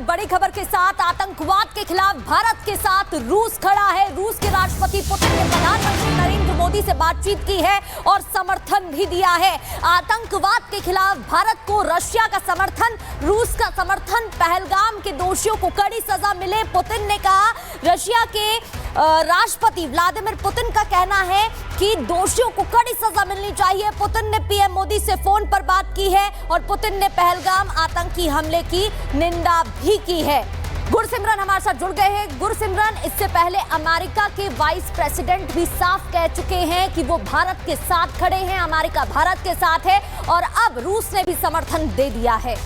बड़ी खबर के साथ आतंकवाद के खिलाफ भारत के साथ रूस खड़ा है। रूस के राष्ट्रपति पुतिन ने प्रधानमंत्री नरेंद्र मोदी से बातचीत की है और समर्थन भी दिया है। आतंकवाद के खिलाफ भारत को रशिया का समर्थन, रूस का समर्थन, पहलगाम के दोषियों को कड़ी सजा मिले। पुतिन ने कहा, रशिया के राष्ट्रपति व्लादिमीर पुतिन का कहना है कि दोषियों को कड़ी सजा मिलनी चाहिए। पुतिन ने पीएम मोदी से फोन पर बात की है और पुतिन ने पहलगाम आतंकी हमले की निंदा भी की है। गुरसिमरन हमारे साथ जुड़ गए हैं। गुरसिमरन, इससे पहले अमेरिका के वाइस प्रेसिडेंट भी साफ कह चुके हैं कि वो भारत के साथ खड़े हैं, अमेरिका भारत के साथ है, और अब रूस ने भी समर्थन दे दिया है।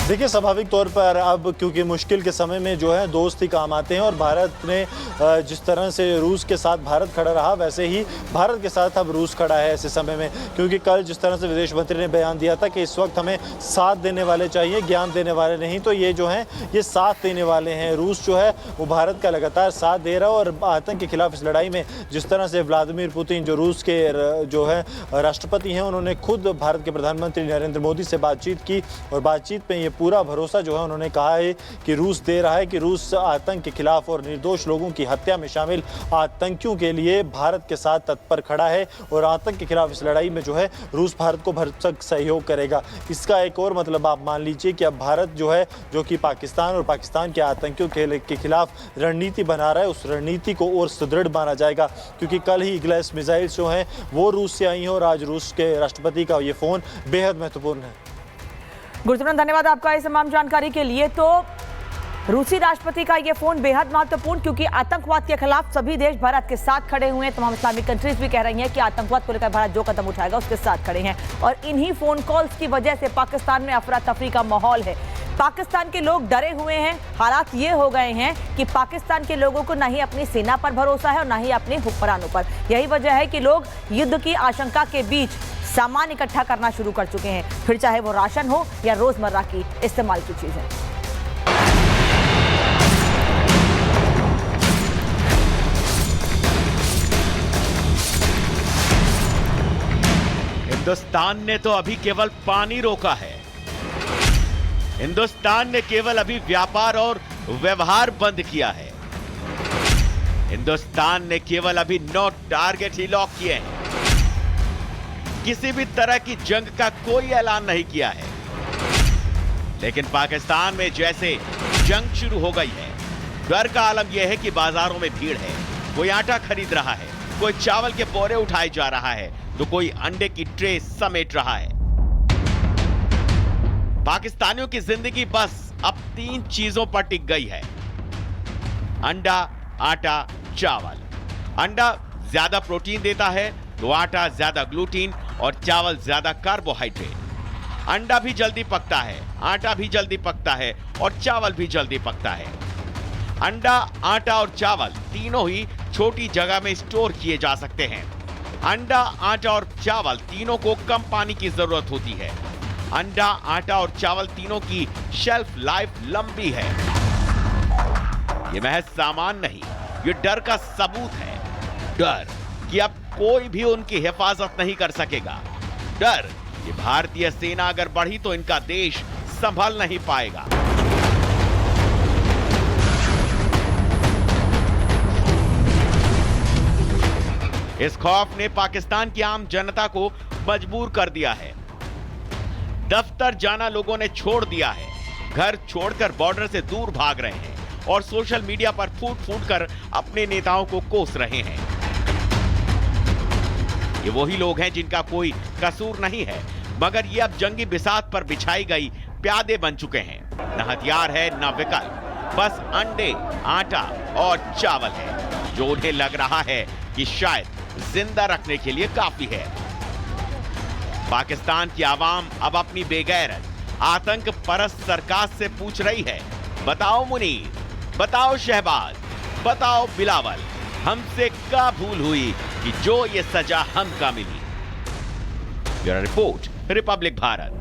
देखिए, स्वाभाविक तौर पर अब क्योंकि मुश्किल के समय में जो है दोस्त ही काम आते हैं, और भारत ने जिस तरह से रूस के साथ भारत खड़ा रहा, वैसे ही भारत के साथ अब रूस खड़ा है ऐसे समय में। क्योंकि कल जिस तरह से विदेश मंत्री ने बयान दिया था कि इस वक्त हमें साथ देने वाले चाहिए, ज्ञान देने वाले नहीं, तो ये जो हैं ये साथ देने वाले हैं। रूस जो है वो भारत का लगातार साथ दे रहा है, और आतंक के खिलाफ इस लड़ाई में जिस तरह से व्लादिमीर पुतिन जो रूस के जो है राष्ट्रपति हैं, उन्होंने खुद भारत के प्रधानमंत्री नरेंद्र मोदी से बातचीत की, और बातचीत में ये पूरा भरोसा जो है उन्होंने कहा है कि रूस दे रहा है कि रूस आतंक के खिलाफ और निर्दोष लोगों की हत्या में शामिल आतंकियों के लिए भारत के साथ तत्पर खड़ा है, और आतंक के खिलाफ इस लड़ाई में जो है रूस भारत को भरसक सहयोग करेगा। इसका एक और मतलब आप मान लीजिए कि अब भारत जो है, जो कि पाकिस्तान और पाकिस्तान के आतंकियों के खिलाफ रणनीति बना रहा है, उस रणनीति को और सुदृढ़ माना जाएगा। क्योंकि कल ही ईगल्स मिसाइल जो हैं वो रूस से आई हैं, और आज रूस के राष्ट्रपति का ये फ़ोन बेहद महत्वपूर्ण है। गुरसिमरन, धन्यवाद आपका इस तमाम जानकारी के लिए। तो रूसी राष्ट्रपति का ये फोन बेहद महत्वपूर्ण, क्योंकि आतंकवाद के खिलाफ सभी देश भारत के साथ खड़े हुए हैं। तमाम इस्लामिक कंट्रीज भी कह रही हैं कि आतंकवाद को लेकर भारत जो कदम उठाएगा उसके साथ खड़े हैं, और इन्हीं फोन कॉल्स की वजह से पाकिस्तान में अफरा तफरी का माहौल है। पाकिस्तान के लोग डरे हुए हैं। हालात ये हो गए हैं कि पाकिस्तान के लोगों को ना ही अपनी सेना पर भरोसा है और ना ही अपने हुक्मरानों पर। यही वजह है कि लोग युद्ध की आशंका के बीच सामान इकट्ठा करना शुरू कर चुके हैं, फिर चाहे वो राशन हो या रोजमर्रा की इस्तेमाल की चीजें। हिंदुस्तान ने तो अभी केवल पानी रोका है। हिंदुस्तान ने केवल अभी व्यापार और व्यवहार बंद किया है। हिंदुस्तान ने केवल अभी 9 टारगेट ही लॉक किए हैं। किसी भी तरह की जंग का कोई ऐलान नहीं किया है। लेकिन पाकिस्तान में जैसे जंग शुरू हो गई है, डर का आलम यह है कि बाजारों में भीड़ है। कोई आटा खरीद रहा है, कोई चावल के बोरे उठाए जा रहा है, तो कोई अंडे की ट्रे समेट रहा है। पाकिस्तानियों की जिंदगी बस अब 3 चीजों पर टिक गई है: अंडा, आटा, चावल। अंडा ज्यादा प्रोटीन देता है, तो आटा ज्यादा ग्लूटीन और चावल ज्यादा कार्बोहाइड्रेट। अंडा भी जल्दी पकता है, आटा भी जल्दी पकता है, और चावल भी जल्दी पकता है। अंडा, आटा और चावल तीनों ही छोटी जगह में स्टोर किए जा सकते हैं। अंडा, आटा और चावल तीनों को कम पानी की जरूरत होती है। अंडा, आटा और चावल तीनों की शेल्फ लाइफ लंबी है। यह महज सामान नहीं, यह डर का सबूत है। डर कि अब कोई भी उनकी हिफाजत नहीं कर सकेगा। डर कि भारतीय सेना अगर बढ़ी तो इनका देश संभल नहीं पाएगा। इस खौफ ने पाकिस्तान की आम जनता को मजबूर कर दिया है। दफ्तर जाना लोगों ने छोड़ दिया है, घर छोड़कर बॉर्डर से दूर भाग रहे हैं, और सोशल मीडिया पर फूट फूट कर अपने नेताओं को कोस रहे हैं। ये वही लोग हैं जिनका कोई कसूर नहीं है, मगर ये अब जंगी बिसात पर बिछाई गई प्यादे बन चुके हैं। न हथियार है न विकल्प, बस अंडे, आटा और चावल है, जो उन्हें लग रहा है कि शायद जिंदा रखने के लिए काफी है। पाकिस्तान की आवाम अब अपनी बेगैरत, आतंक परस्त सरकार से पूछ रही है, बताओ मुनीर, बताओ शहबाज, बताओ बिलावल, हमसे क्या भूल हुई कि जो ये सजा हमका मिली। Bureau report, republic Bharat.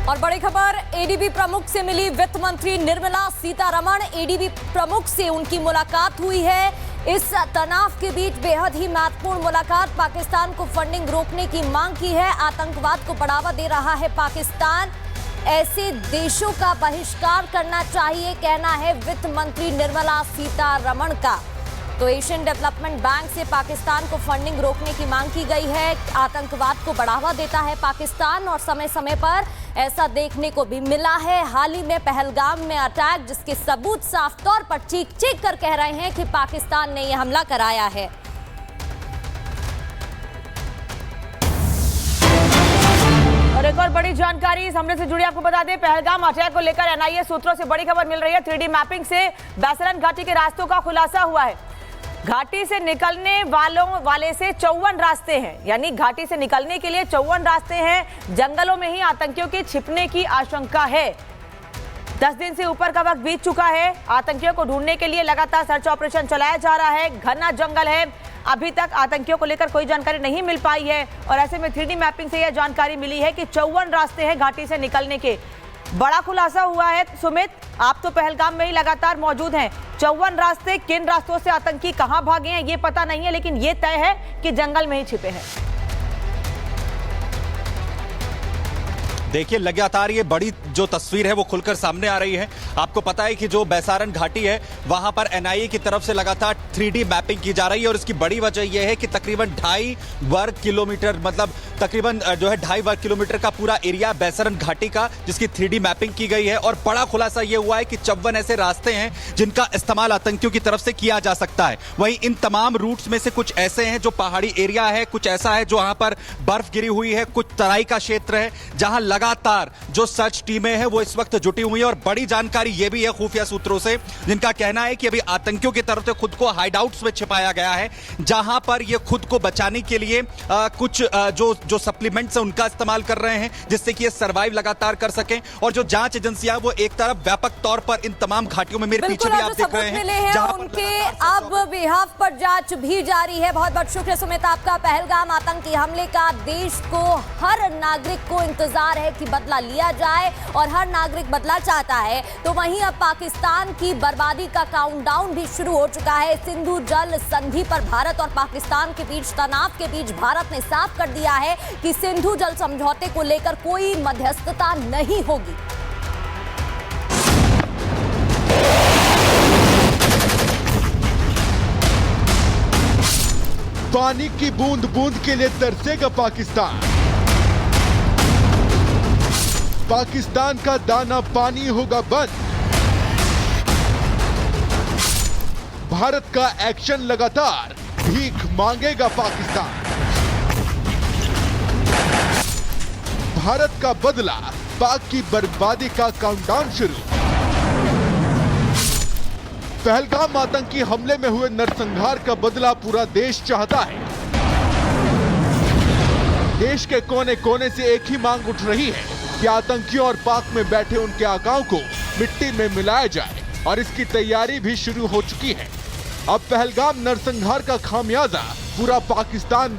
और बड़ी खबर एडीबी प्रमुख से मिली वित्त मंत्री निर्मला सीतारमण। एडीबी प्रमुख से उनकी मुलाकात हुई है। इस तनाव के बीच बेहद ही महत्वपूर्ण मुलाकात, पाकिस्तान को फंडिंग रोकने की मांग की है। आतंकवाद को बढ़ावा दे रहा है पाकिस्तान, ऐसे देशों का बहिष्कार करना चाहिए, कहना है वित्त मंत्री निर्मला सीतारमण का। तो एशियन डेवलपमेंट बैंक से पाकिस्तान को फंडिंग रोकने की मांग की गई है। आतंकवाद को बढ़ावा देता है पाकिस्तान और समय समय पर ऐसा देखने को भी मिला है। हाल ही में पहलगाम में अटैक, जिसके सबूत साफ तौर पर चीख कर कह रहे हैं कि पाकिस्तान ने यह हमला कराया है। और एक और बड़ी जानकारी इस हमले से जुड़ी आपको बता दें, पहलगाम अटैक को लेकर एनआईए सूत्रों से बड़ी खबर मिल रही है। 3D मैपिंग से बैसरन घाटी के रास्तों का खुलासा हुआ है। घाटी से निकलने वाले से 54 रास्ते हैं, यानी घाटी से निकलने के लिए 54 रास्ते हैं। जंगलों में ही आतंकियों के छिपने की आशंका है। 10 दिन से ऊपर का वक्त बीत चुका है। आतंकियों को ढूंढने के लिए लगातार सर्च ऑपरेशन चलाया जा रहा है। घना जंगल है, अभी तक आतंकियों को लेकर कोई जानकारी नहीं मिल पाई है और ऐसे में 3D मैपिंग से यह जानकारी मिली है कि 54 रास्ते हैं घाटी से निकलने के। बड़ा खुलासा हुआ है। सुमित, आप तो पहलगाम में ही लगातार मौजूद हैं। 54 रास्ते, किन रास्तों से आतंकी कहां भागे हैं ये पता नहीं है, लेकिन ये तय है कि जंगल में ही छिपे हैं। देखिए, लगातार ये बड़ी जो तस्वीर है वो खुलकर सामने आ रही है। आपको पता है कि जो बैसारन घाटी है वहां पर एनआईए की तरफ से लगातार 3D मैपिंग की जा रही है और इसकी बड़ी वजह यह है कि तकरीबन 2.5 वर्ग किलोमीटर, मतलब तकरीबन जो है 2.5 वर्ग किलोमीटर का पूरा एरिया बैसारन घाटी का, जिसकी 3D मैपिंग की गई है। और बड़ा खुलासा यह हुआ है कि 54 ऐसे रास्ते हैं जिनका इस्तेमाल आतंकियों की तरफ से किया जा सकता है। वहीं इन तमाम रूट्स में से कुछ ऐसे हैं जो पहाड़ी एरिया है, कुछ ऐसा है जो वहां पर बर्फ गिरी हुई है, कुछ तराई का क्षेत्र है जहां लगातार जो सर्च टीमें हैं वो इस वक्त जुटी हुई हैं। और बड़ी जानकारी यह भी है खुफिया सूत्रों से, जिनका कहना है कि अभी आतंकियों की तरफ से खुद को हाइडआउट्स में छिपाया गया है, जहां पर ये खुद को बचाने के लिए कुछ जो सप्लीमेंट्स हैं उनका इस्तेमाल कर रहे हैं, जिससे कि ये सर्वाइव लगातार कर सकें। और जो जांच एजेंसियां वो एक तरफ व्यापक तौर पर इन तमाम घाटियों में, मेरे पीछे भी आप देख रहे हैं, जहां उनके अब बिहाफ पर जांच भी जारी है। बहुत बहुत शुक्रिया सुमित आपका। पहलगाम आतंकी हमले का देश को, हर नागरिक को इंतजार है कि बदला लिया जाए और हर नागरिक बदला चाहता है। तो वहीं अब पाकिस्तान की बर्बादी का काउंटडाउन भी शुरू हो चुका है। सिंधु जल संधि पर भारत और पाकिस्तान के बीच तनाव के बीच भारत ने साफ कर दिया है कि सिंधु जल समझौते को लेकर कोई मध्यस्थता नहीं होगी। पानी की बूंद बूंद के लिए तरसेगा पाकिस्तान। पाकिस्तान का दाना पानी होगा बंद। भारत का एक्शन लगातार, भीख मांगेगा पाकिस्तान। भारत का बदला, पाक की बर्बादी का काउंटडाउन शुरू। पहलगाम आतंकी हमले में हुए नरसंहार का बदला पूरा देश चाहता है। देश के कोने कोने से एक ही मांग उठ रही है कि आतंकियों और पाक में बैठे उनके आकाओं को मिट्टी में मिलाया जाए, और इसकी तैयारी भी शुरू हो चुकी है। अब पहलगाम नरसंहार का खामियाजा पूरा पाकिस्तान